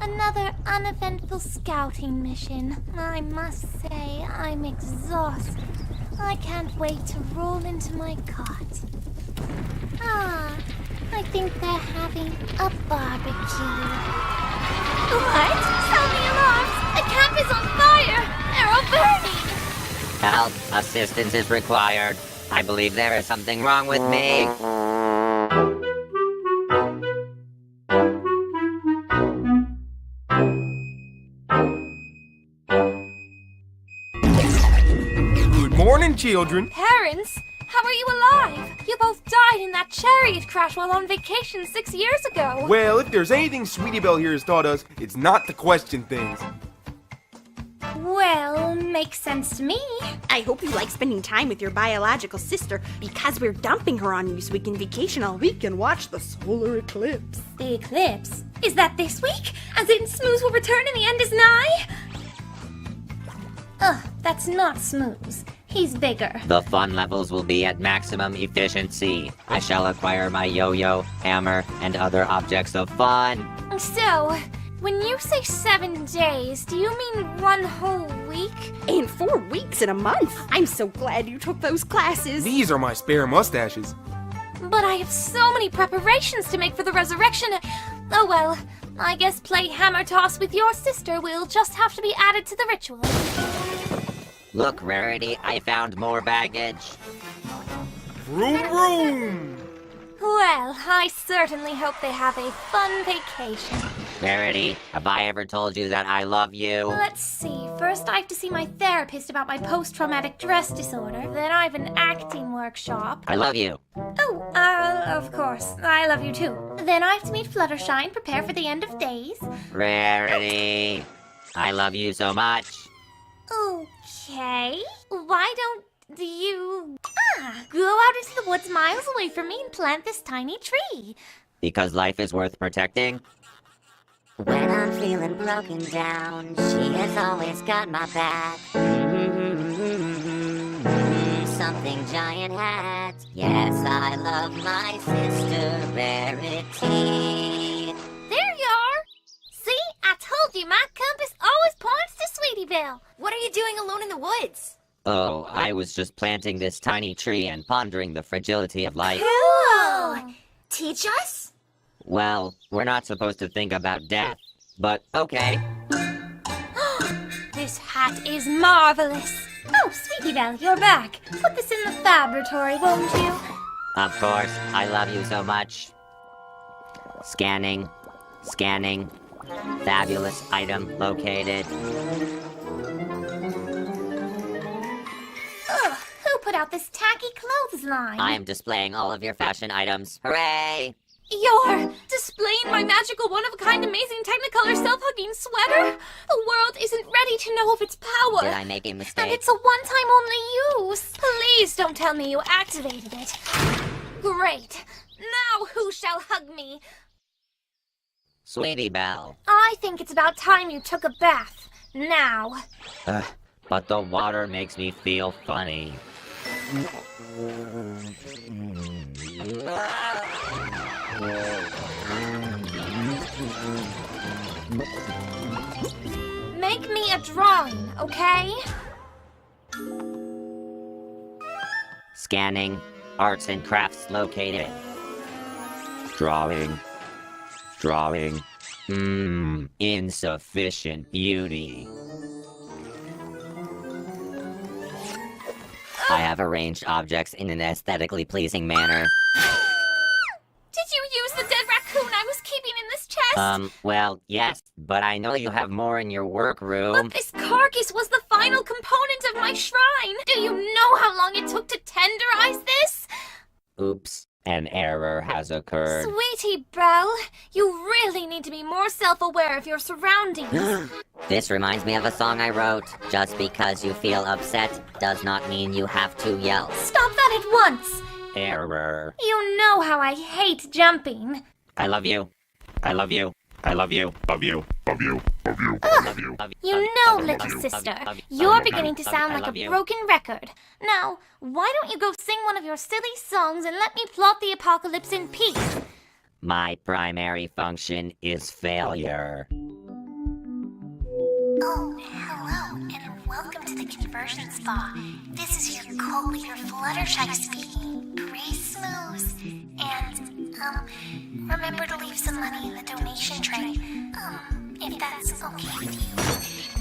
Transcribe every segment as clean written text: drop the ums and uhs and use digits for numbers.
Another uneventful scouting mission. I must say, I'm exhausted. I can't wait to roll into my cot. Ah, I think they're having a barbecue. What? Sound the alarms! The camp is on fire! They're all burning! Help! Assistance is required. I believe there is something wrong with me. Good morning, children. Parents? How are you alive? You both died in that chariot crash while on vacation 6 years ago. Well, if there's anything Sweetie Belle here has taught us, it's not to question things. Well, makes sense to me. I hope you like spending time with your biological sister because we're dumping her on you so we can vacation all week and watch the solar eclipse. The eclipse? Is that this week? As in Smooth will return and the end is nigh? Ugh, that's not Smooth. He's bigger. The fun levels will be at maximum efficiency. I shall acquire my yo-yo, hammer, and other objects of fun. So, when you say 7 days, do you mean 1 whole week? And 4 weeks in a month. I'm so glad you took those classes. These are my spare mustaches. But I have so many preparations to make for the resurrection. Oh well, I guess play hammer toss with your sister will just have to be added to the ritual. Look, Rarity, I found more baggage. Vroom, vroom. Well, I certainly hope they have a fun vacation. Rarity, have I ever told you that I love you? Let's see, first I have to see my therapist about my post-traumatic stress disorder. Then I have an acting workshop. I love you. Oh, of course, I love you too. Then I have to meet Fluttershy, prepare for the end of days. Rarity, I love you so much. Okay, why don't you go out into the woods miles away from me and plant this tiny tree? Because life is worth protecting? When I'm feeling broken down, she has always got my back. Something giant hat. Yes, I love my sister, Rarity. There you are! See, I told you my compass always points to Sweetie Belle. What are you doing alone in the woods? Oh, I was just planting this tiny tree and pondering the fragility of life. Cool! Teach us? Well, we're not supposed to think about death, but okay. This hat is marvelous. Oh, Sweetie Belle, you're back. Put this in the laboratory, won't you? Of course, I love you so much. Scanning. Scanning. Fabulous item located. Ugh, who put out this tacky clothesline? I am displaying all of your fashion items. Hooray! You're displaying my magical, one-of-a-kind, amazing Technicolor self-hugging sweater? The world isn't ready to know of its power. Did I make a mistake? And it's a one-time only use. Please don't tell me you activated it. Great. Now who shall hug me? Sweetie Belle. I think it's about time you took a bath. Now. But the water makes me feel funny. Make me a drawing, okay? Scanning. Arts and crafts located. Drawing. Drawing. Insufficient beauty. I have arranged objects in an aesthetically pleasing manner. Did you use the dead raccoon I was keeping in this chest? Well, yes, but I know you have more in your workroom. But this carcass was the final component of my shrine. Do you know how long it took to tenderize this? Oops, an error has occurred. Sweetie Belle, you really need to be more self-aware of your surroundings. This reminds me of a song I wrote. Just because you feel upset does not mean you have to yell. Stop that at once! Error. You know how I hate jumping. I love you. I love you. I love you. Love you, love you, love you, love you. You know, little sister, you're beginning to sound like a broken record. Now, why don't you go sing one of your silly songs and let me plot the apocalypse in peace? My primary function is failure. Oh, hello, and welcome to the conversion spa. This is your cult leader Fluttershy speaking. Pray smooth. And, remember to leave some money in the donation tray. If that's okay with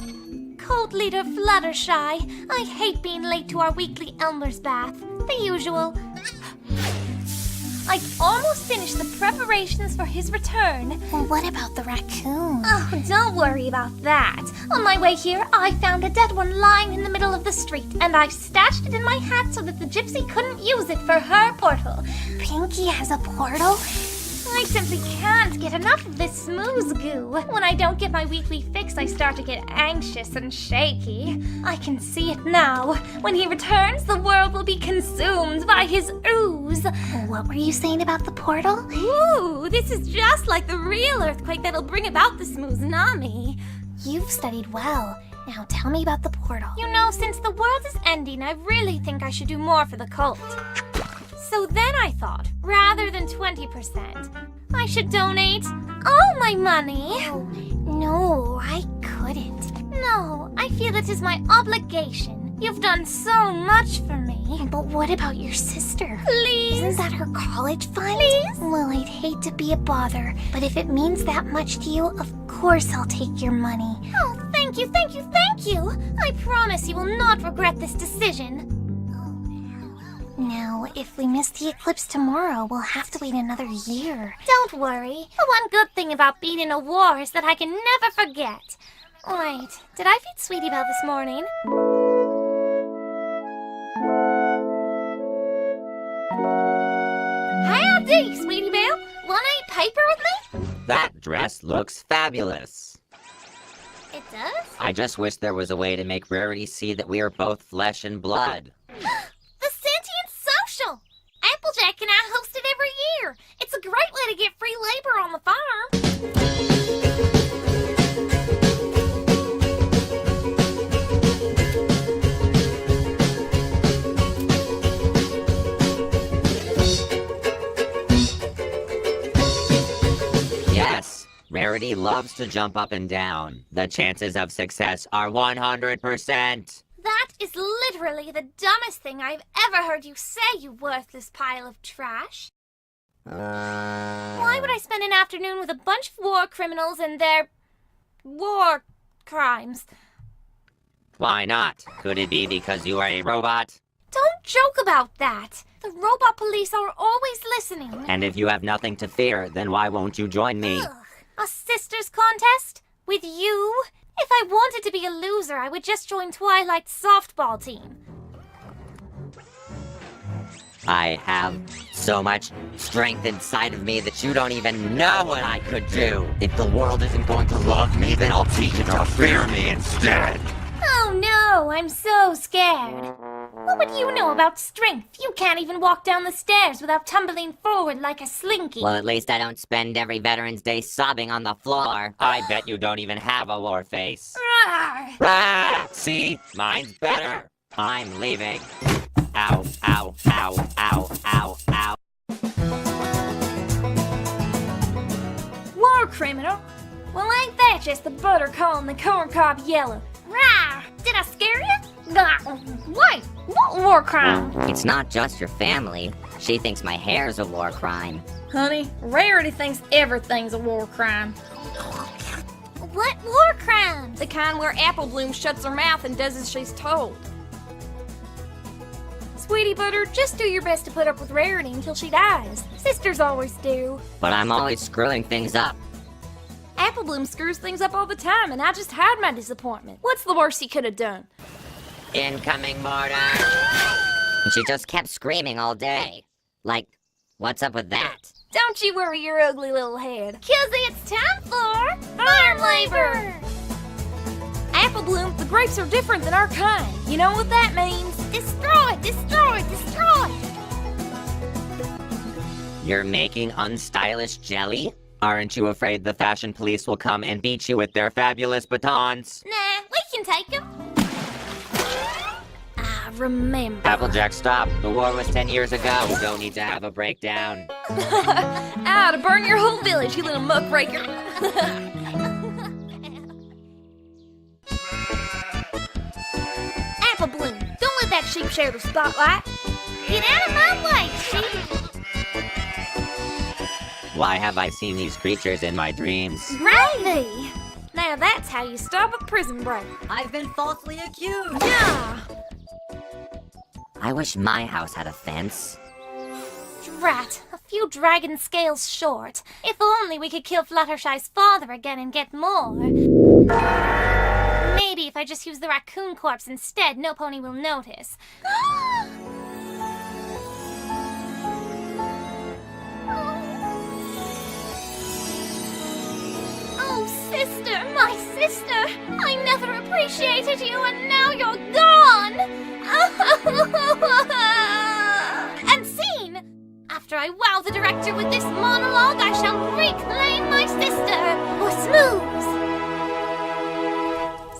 you. Cult leader Fluttershy, I hate being late to our weekly Elmer's bath. The usual. I've almost finished the preparations for his return. Well, what about the raccoon? Oh, don't worry about that. On my way here, I found a dead one lying in the middle of the street, and I stashed it in my hat so that the gypsy couldn't use it for her portal. Pinky has a portal? I simply can't get enough of this smooth goo. When I don't get my weekly fix, I start to get anxious and shaky. I can see it now. When he returns, the world will be consumed by his ooze. What were you saying about the portal? Ooh, this is just like the real earthquake that'll bring about the smooth tsunami. You've studied well. Now tell me about the portal. You know, since the world is ending, I really think I should do more for the cult. So then I thought, rather than 20%, I should donate all my money. No, I couldn't. No, I feel it is my obligation. You've done so much for me. But what about your sister? Please? Isn't that her college fund? Please? Well, I'd hate to be a bother, but if it means that much to you, of course I'll take your money. Oh, thank you, thank you, thank you. I promise you will not regret this decision. Now, if we miss the eclipse tomorrow, we'll have to wait another year. Don't worry. The one good thing about being in a war is that I can never forget. Wait, did I feed Sweetie Belle this morning? Howdy, Sweetie Belle. Want any paper with me? That dress looks fabulous. It does? I just wish there was a way to make Rarity see that we are both flesh and blood. The Sentient Social! Applejack and I host it every year. It's a great way to get free labor on the farm. Yes, Rarity loves to jump up and down. The chances of success are 100%. That is literally the dumbest thing I've ever heard you say, you worthless pile of trash. Why would I spend an afternoon with a bunch of war criminals and their war crimes? Why not? Could it be because you are a robot? Don't joke about that. The robot police are always listening. And if you have nothing to fear, then why won't you join me? Ugh, a sisters contest? With you? If I wanted to be a loser, I would just join Twilight's softball team. I have so much strength inside of me that you don't even know what I could do. If the world isn't going to love me, then I'll teach it to fear me instead. Oh no, I'm so scared. What would you know about strength? You can't even walk down the stairs without tumbling forward like a slinky. Well, at least I don't spend every Veterans Day sobbing on the floor. I bet you don't even have a war face. Rawr. Ah, see? Mine's better. I'm leaving. Ow, ow, ow, ow, ow, ow. War criminal? Well, ain't that just the butter calling the corncob yellow? Rawr! Did I scare you? Wait, what war crime? It's not just your family. She thinks my hair's a war crime. Honey, Rarity thinks everything's a war crime. What war crimes? The kind where Apple Bloom shuts her mouth and does as she's told. Sweetie Butter, just do your best to put up with Rarity until she dies. Sisters always do. But I'm always screwing things up. Apple Bloom screws things up all the time, and I just hide my disappointment. What's the worst he could have done? Incoming mortar! And she just kept screaming all day. Like, what's up with that? Don't you worry your ugly little head. 'Cause it's time for farm labor! Apple Bloom, the grapes are different than our kind. You know what that means? Destroy, destroy, destroy! You're making unstylish jelly? Aren't you afraid the fashion police will come and beat you with their fabulous batons? Nah, we can take them. I remember. Applejack, stop. The war was 10 years ago. We don't need to have a breakdown. To burn your whole village, you little muckraker. share the spotlight. Get out of my way, sheep! Why have I seen these creatures in my dreams? Gravy! Now that's how you stop a prison break. I've been falsely accused. Yeah! I wish my house had a fence. Drat, a few dragon scales short. If only we could kill Fluttershy's father again and get more. Maybe if I just use the raccoon corpse instead, no pony will notice. Oh, sister, my sister! I never appreciated you, and now you're gone! And scene! After I wow the director with this monologue, I shall reclaim my sister! Or Smooze!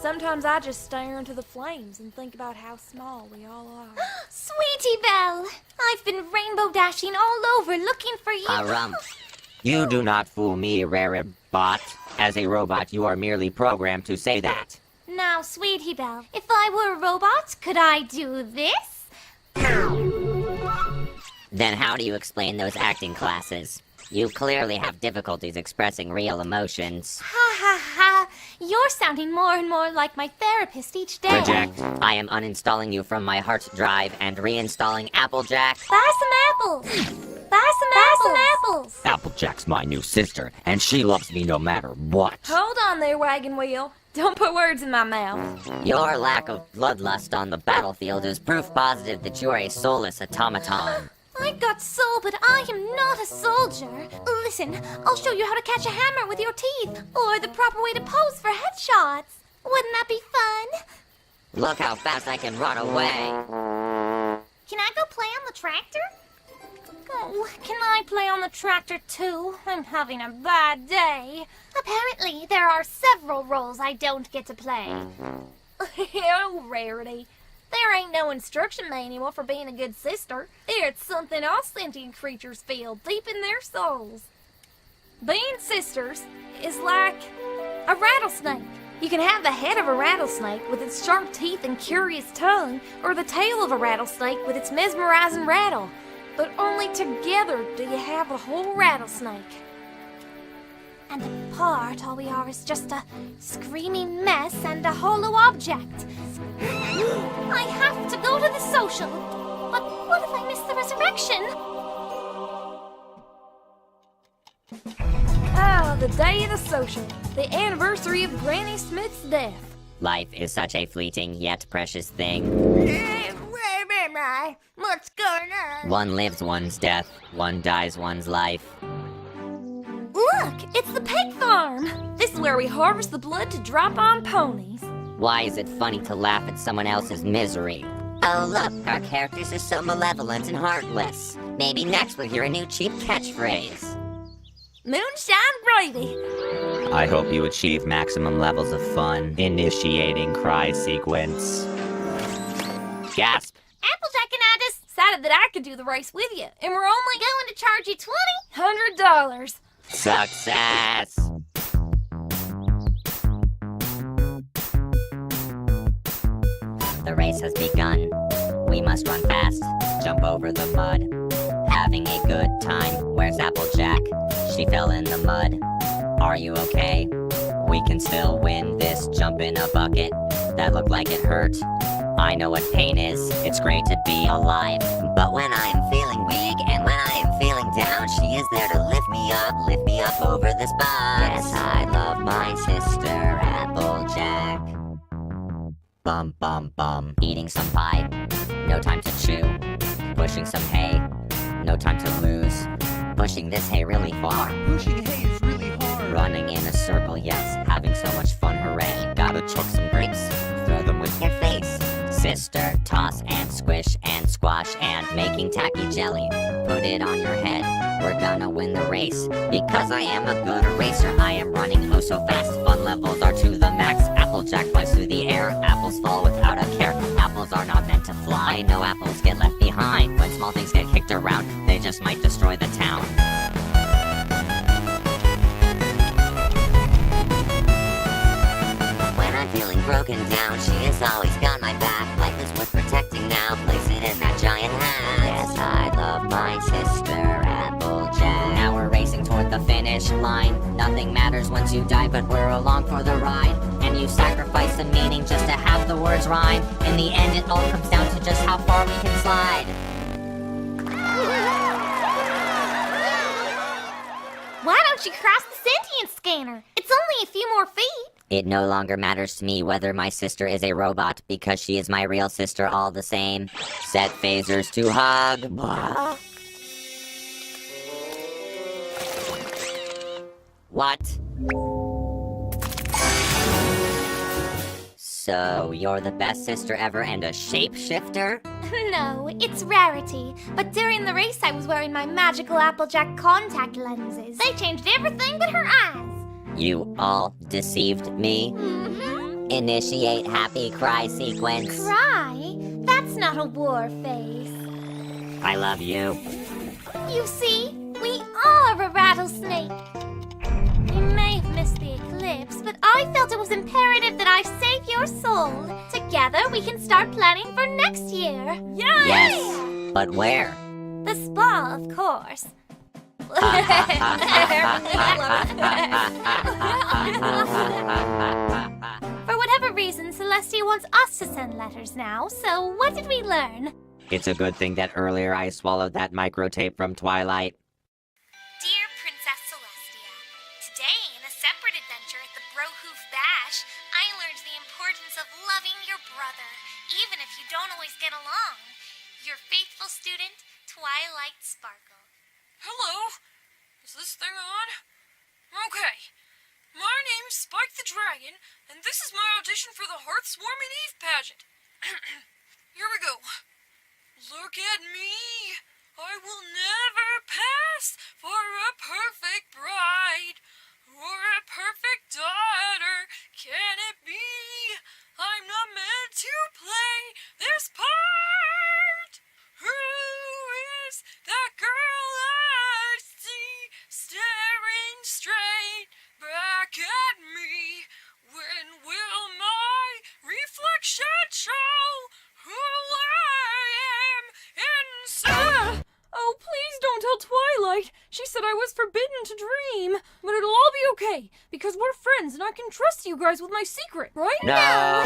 Sometimes I just stare into the flames and think about how small we all are. Sweetie Belle! I've been rainbow dashing all over looking for you. You do not fool me, Rarebot. As a robot, you are merely programmed to say that. Now, Sweetie Belle, if I were a robot, could I do this? Then how do you explain those acting classes? You clearly have difficulties expressing real emotions. Ha ha ha! You're sounding more and more like my therapist each day. Reject. I am uninstalling you from my heart drive and reinstalling Applejack. Buy some apples! Buy some apples! Applejack's my new sister, and she loves me no matter what. Hold on there, wagon wheel. Don't put words in my mouth. Your lack of bloodlust on the battlefield is proof positive that you are a soulless automaton. I've got soul, but I am not a soldier. Listen, I'll show you how to catch a hammer with your teeth, or the proper way to pose for headshots. Wouldn't that be fun? Look how fast I can run away. Can I go play on the tractor? Oh, can I play on the tractor too? I'm having a bad day. Apparently, there are several roles I don't get to play. Oh, Rarity. There ain't no instruction manual for being a good sister. It's something all sentient creatures feel deep in their souls. Being sisters is like a rattlesnake. You can have the head of a rattlesnake with its sharp teeth and curious tongue, or the tail of a rattlesnake with its mesmerizing rattle. But only together do you have a whole rattlesnake. And apart, all we are is just a screaming mess and a hollow object. I have to go to the social. But what if I miss the resurrection? Ah, the day of the social. The anniversary of Granny Smith's death. Life is such a fleeting yet precious thing. What's going on? One lives one's death, one dies one's life. Look, it's the pig farm. This is where we harvest the blood to drop on ponies. Why is it funny to laugh at someone else's misery? Oh look, our characters are so malevolent and heartless. Maybe next we'll hear a new cheap catchphrase. Moonshine gravy. I hope you achieve maximum levels of fun. Initiating cry sequence. Gasp. Applejack and I decided that I could do the race with you, and we're only going to charge you $100. Success. The race has begun. We must run fast, jump over the mud. Having a good time. Where's Applejack? She fell in the mud. Are you okay? We can still win this jump in a bucket. That looked like it hurt. I know what pain is. It's great to be alive. But when I am feeling weak and when I am feeling down, she is there to lift me up over the spot. Yes, I love my sister, Applejack. Bum, bum, bum. Eating some pie, no time to chew. Pushing some hay, no time to lose. Pushing this hay really far. Pushing hay is really hard. Running in a circle, yes. Having so much fun, hooray. Gotta chuck some grapes, throw them with your face. Sister, toss and squish and squash and making tacky jelly. Put it on your head, we're gonna win the race. Because I am a good racer, I am running oh so fast. Fun levels are to the max. Applejack flies through the air, apples fall without a care. Apples are not meant to fly, no apples get left behind. When small things get kicked around, they just might destroy the town. When I'm feeling broken down, she has always got my back. Life is worth protecting now, placing the finish line. Nothing matters once you die, but we're along for the ride. And you sacrifice the meaning just to have the words rhyme. In the end, it all comes down to just how far we can slide. Why don't you cross the sentient scanner? It's only a few more feet. It no longer matters to me whether my sister is a robot, because she is my real sister all the same. Set phasers to hug. What? So, you're the best sister ever and a shapeshifter? No, it's Rarity. But during the race I was wearing my magical Applejack contact lenses. They changed everything but her eyes. You all deceived me? Mm-hmm. Initiate happy cry sequence. Cry? That's not a war face. I love you. You see, we are a rattlesnake. You may have missed the eclipse, but I felt it was imperative that I save your soul. Together we can start planning for next year. Yay! Yes, but where? The spa, of course. For whatever reason, Celestia wants us to send letters now, so what did we learn? It's a good thing that earlier I swallowed that microtape from Twilight. Dear Princess Celestia, today in a separate adventure at the Brohoof Bash, I learned the importance of loving your brother, even if you don't always get along. Your faithful student, Twilight Sparkle. Hello? Is this thing on? Okay. My name's Spike the Dragon, and this is my audition for the Hearthswarming Eve pageant. Here we go. Look at me. I will never pass for a perfect bride or a perfect daughter. Can it be? I'm not meant to play this part. Who is that girl I see staring straight back at me? When will my reflection show who I am inside? Oh, please don't tell Twilight. She said I was forbidden to dream. But it'll all be okay, because we're friends and I can trust you guys with my secret, right? No!